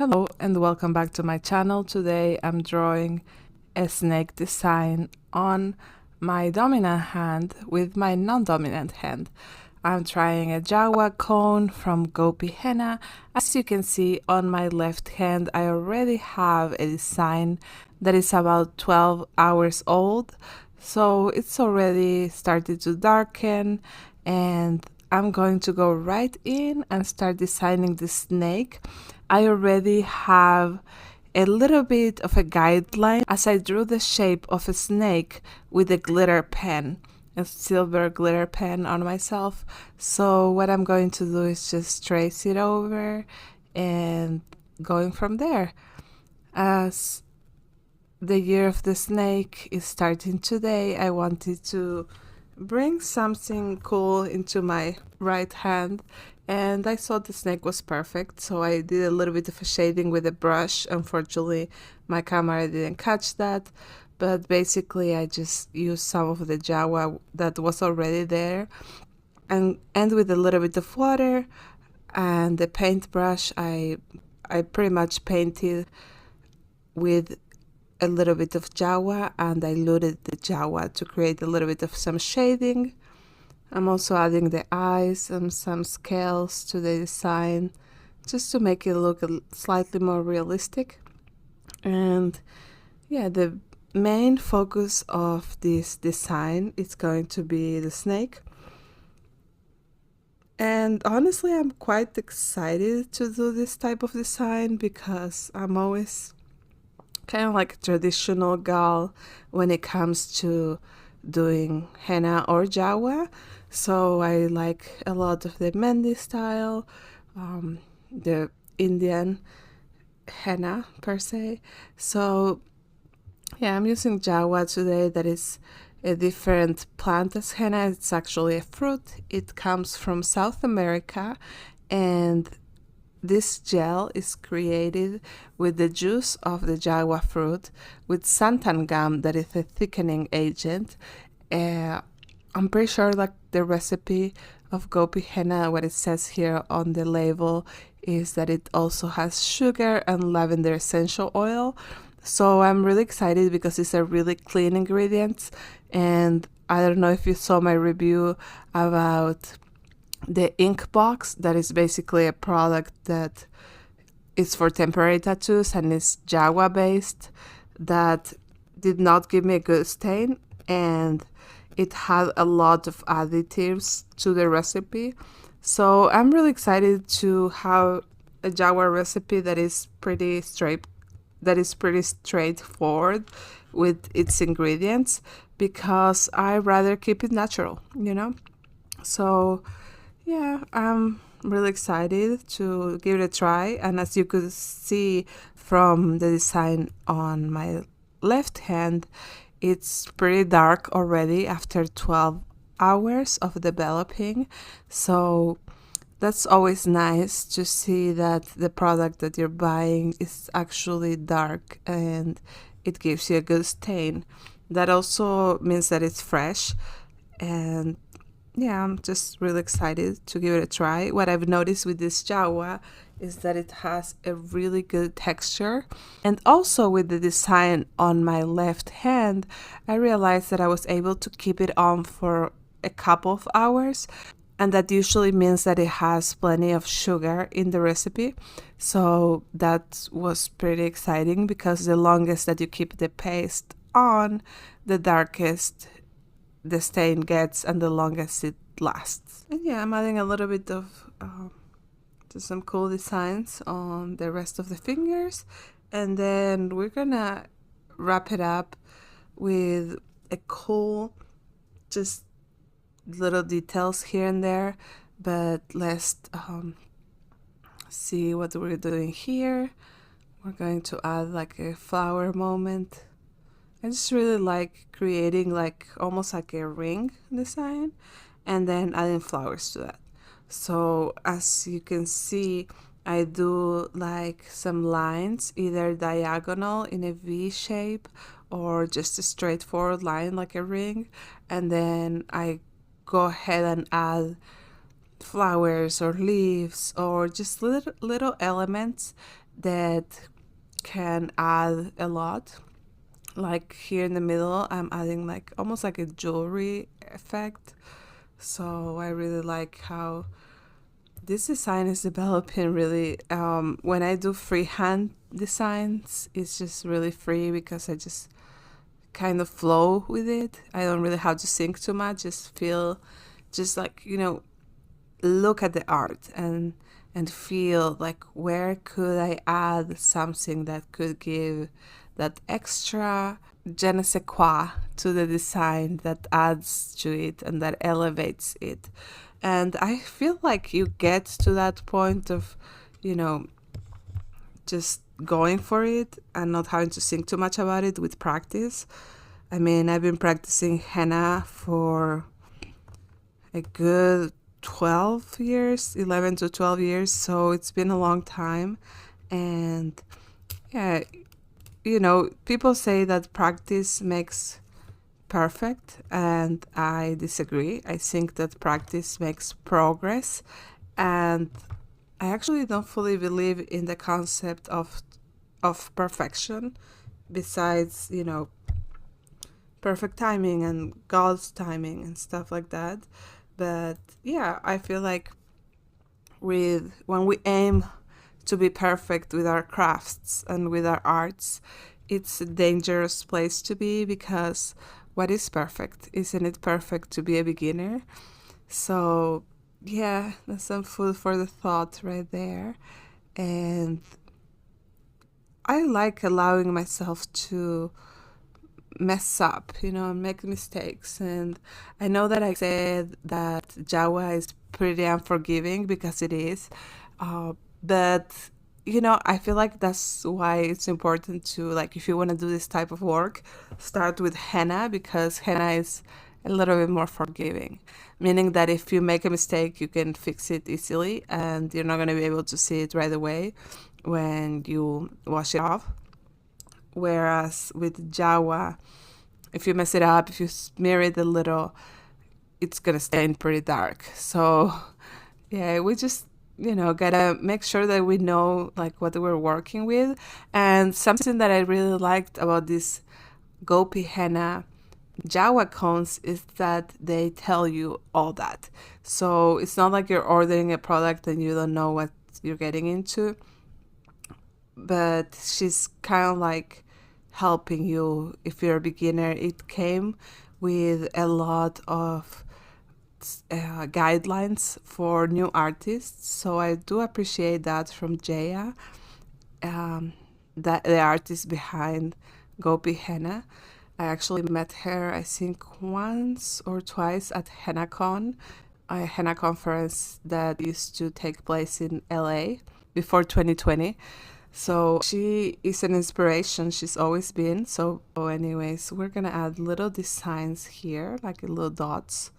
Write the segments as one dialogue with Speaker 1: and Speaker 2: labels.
Speaker 1: Hello and welcome back to my channel. Today I'm drawing a snake design on my dominant hand with my non-dominant hand. I'm trying a Jagua cone from Gopi Henna. As you can see on my left hand, I already have a design that is about 12 hours old. So it's already started to darken, and I'm going to go right in and start designing the snake. I already have a little bit of a guideline as I drew the shape of a snake with a glitter pen, a silver glitter pen on myself. So what I'm going to do is just trace it over and going from there. As the year of the snake is starting today, I wanted to bring something cool into my right hand, and I thought the snake was perfect, so I did a little bit of a shading with a brush. Unfortunately, my camera didn't catch that, but basically I just used some of the Jagua that was already there, and with a little bit of water and the paintbrush, I pretty much painted with a little bit of Jagua and diluted the Jagua to create a little bit of some shading. I'm also adding the eyes and some scales to the design just to make it look slightly more realistic. And yeah, the main focus of this design is going to be the snake. And honestly, I'm quite excited to do this type of design because I'm always kind of like a traditional gal when it comes to doing henna or Jagua. So I like a lot of the Mendi style, the Indian henna per se. So yeah, I'm using Jagua today. That is a different plant as henna. It's actually a fruit. It comes from South America, and this gel is created with the juice of the Jagua fruit with santan gum, that is a thickening agent. I'm pretty sure like the recipe of Gopi Henna, what it says here on the label is that it also has sugar and lavender essential oil. So I'm really excited because it's a really clean ingredient. And I don't know if you saw my review about the ink box. That is basically a product that is for temporary tattoos and is Jagua based, that did not give me a good stain, and it had a lot of additives to the recipe. So I'm really excited to have a Jagua recipe that is pretty straightforward with its ingredients, because I rather keep it natural, you know. So yeah, I'm really excited to give it a try. And as you could see from the design on my left hand, it's pretty dark already after 12 hours of developing. So that's always nice to see that the product that you're buying is actually dark and it gives you a good stain. That also means that it's fresh. And yeah, I'm just really excited to give it a try. What I've noticed with this Jagua is that it has a really good texture. And also with the design on my left hand, I realized that I was able to keep it on for a couple of hours. And that usually means that it has plenty of sugar in the recipe. So that was pretty exciting, because the longest that you keep the paste on, the darkest the stain gets and the longest it lasts. And yeah, I'm adding a little bit of just some cool designs on the rest of the fingers, and then we're gonna wrap it up with a cool just little details here and there. But let's see what we're doing here. We're going to add like a flower moment. I just really like creating like almost like a ring design and then adding flowers to that. So as you can see, I do like some lines, either diagonal in a V shape or just a straightforward line like a ring, and then I go ahead and add flowers or leaves or just little elements that can add a lot. Like here in the middle, I'm adding like almost like a jewelry effect. So I really like how this design is developing really. When I do freehand designs, it's just really free because I just kind of flow with it. I don't really have to think too much, just feel, just like, look at the art and feel like where could I add something that could give that extra je ne sais quoi to the design, that adds to it and that elevates it. And I feel like you get to that point of, just going for it and not having to think too much about it with practice. I mean, I've been practicing henna for a good 12 years, 11 to 12 years, so it's been a long time. And yeah, people say that practice makes perfect, and I disagree. I think that practice makes progress, and I actually don't fully believe in the concept of perfection, besides, perfect timing and God's timing and stuff like that. But yeah, I feel like when we aim to be perfect with our crafts and with our arts, it's a dangerous place to be, because what is perfect? Isn't it perfect to be a beginner? So yeah, that's some food for the thought right there. And I like allowing myself to mess up, and make mistakes. And I know that I said that Jagua is pretty unforgiving, because it is. But I feel like that's why it's important to, like, if you want to do this type of work, start with henna, because henna is a little bit more forgiving, meaning that if you make a mistake, you can fix it easily, and you're not going to be able to see it right away when you wash it off. Whereas with Jagua, if you mess it up, if you smear it a little, it's gonna stain pretty dark. So yeah, we just gotta make sure that we know like what we're working with. And something that I really liked about this Gopi henna Jagua cones is that they tell you all that. So it's not like you're ordering a product and you don't know what you're getting into, but she's kind of like helping you if you're a beginner. It came with a lot of guidelines for new artists, so I do appreciate that from Jaya, that the artist behind Gopi Henna. I actually met her, I think, once or twice at HennaCon, a henna conference that used to take place in LA before 2020. So she is an inspiration. She's always been. So anyways, we're gonna add little designs here, like little dots.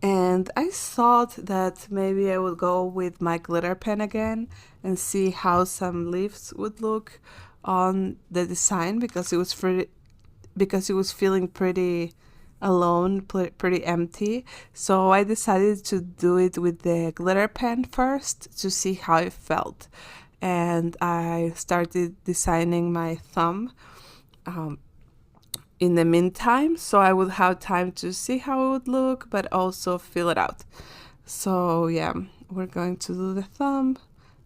Speaker 1: And I thought that maybe I would go with my glitter pen again and see how some leaves would look on the design, because it was feeling pretty alone, pretty empty. So I decided to do it with the glitter pen first to see how it felt. And I started designing my thumb in the meantime, so I would have time to see how it would look, but also fill it out. So yeah, we're going to do the thumb,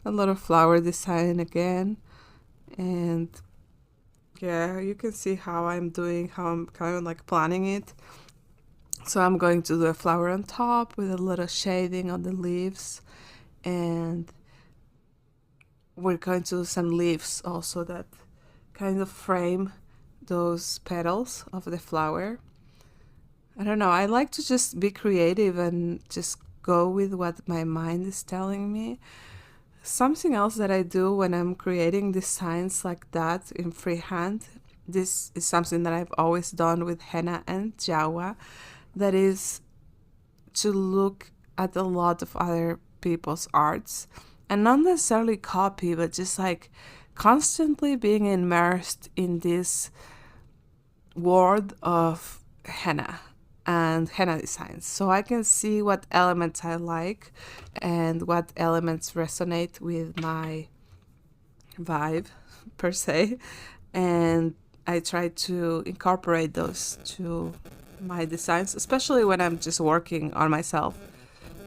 Speaker 1: a little flower design again, and yeah, you can see how I'm kind of like planning it. So I'm going to do a flower on top with a little shading on the leaves, and we're going to do some leaves also that kind of frame those petals of the flower. I don't know, I like to just be creative and just go with what my mind is telling me. Something else that I do when I'm creating designs like that in freehand, this is something that I've always done with henna and Jagua, that is to look at a lot of other people's arts and not necessarily copy, but just like constantly being immersed in this world of henna and henna designs, so I can see what elements I like and what elements resonate with my vibe per se, and I try to incorporate those to my designs, especially when I'm just working on myself.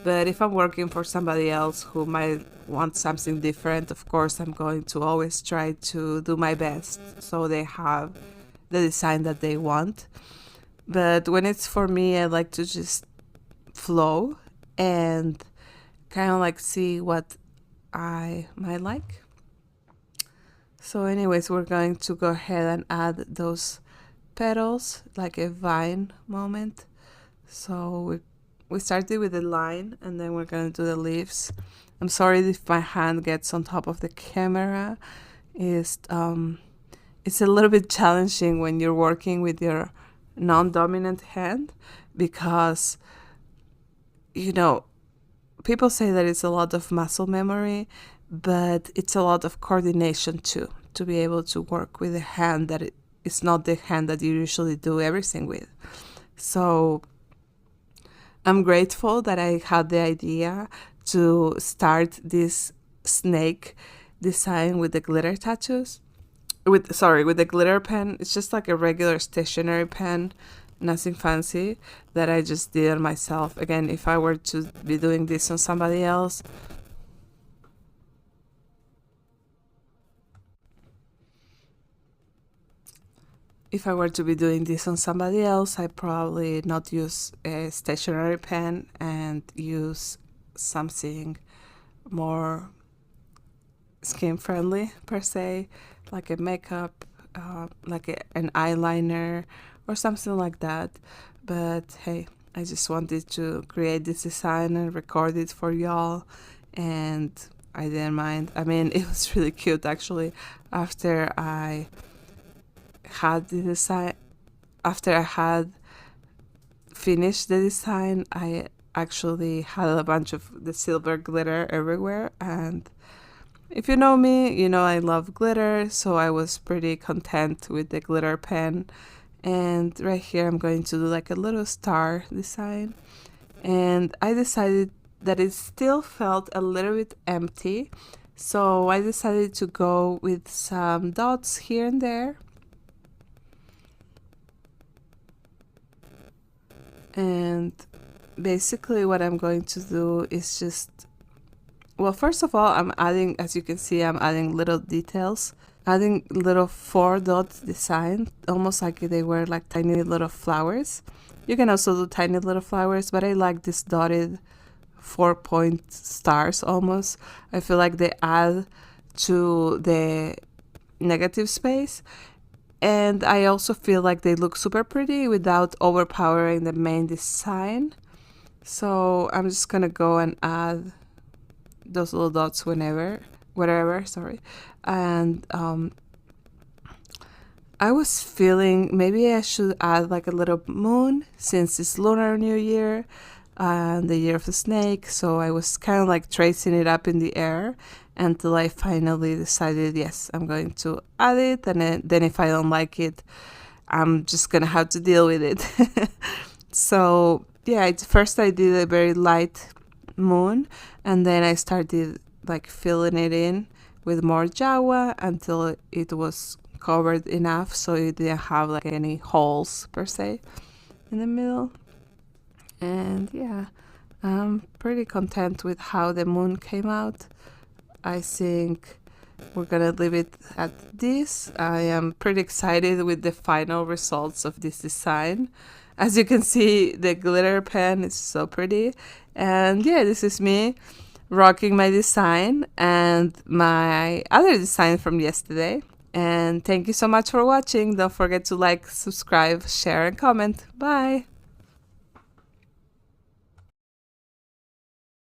Speaker 1: But if I'm working for somebody else who might want something different, of course, I'm going to always try to do my best so they have the design that they want. But when it's for me, I like to just flow and kind of like see what I might like. So anyways, we're going to go ahead and add those petals, like a vine moment. So we started with the line, and then we're going to do the leaves. I'm sorry if my hand gets on top of the camera. It's a little bit challenging when you're working with your non-dominant hand, because people say that it's a lot of muscle memory, but it's a lot of coordination too, to be able to work with a hand that it's not the hand that you usually do everything with. So I'm grateful that I had the idea to start this snake design with the glitter tattoos. With the glitter pen. It's just like a regular stationery pen, nothing fancy, that I just did it myself. Again, if I were to be doing this on somebody else, I'd probably not use a stationery pen and use something more skin friendly per se, like a makeup, an eyeliner or something like that. But hey, I just wanted to create this design and record it for y'all, and I didn't mind. I mean, it was really cute actually. After I had finished the design, I actually had a bunch of the silver glitter everywhere, and if you know me, you know I love glitter, so I was pretty content with the glitter pen. And right here I'm going to do like a little star design, and I decided that it still felt a little bit empty, so I decided to go with some dots here and there. And basically what I'm going to do is just, well, first of all, I'm adding, as you can see, I'm adding little details, adding little 4-dot design, almost like they were like tiny little flowers. You can also do tiny little flowers, but I like this dotted 4-point stars almost. I feel like they add to the negative space. And I also feel like they look super pretty without overpowering the main design. So I'm just gonna go and add those little dots whatever, sorry. And I was feeling maybe I should add like a little moon, since it's Lunar New Year and the year of the snake. So I was kind of like tracing it up in the air until I finally decided, yes, I'm going to add it. And then if I don't like it, I'm just gonna have to deal with it. So yeah, first I did a very light moon, and then I started like filling it in with more Jagua until it was covered enough so it didn't have like any holes per se in the middle. And yeah, I'm pretty content with how the moon came out. I think we're gonna leave it at this. I am pretty excited with the final results of this design. As you can see, the glitter pen is so pretty. And yeah, this is me rocking my design and my other design from yesterday. And thank you so much for watching. Don't forget to like, subscribe, share, and comment. Bye!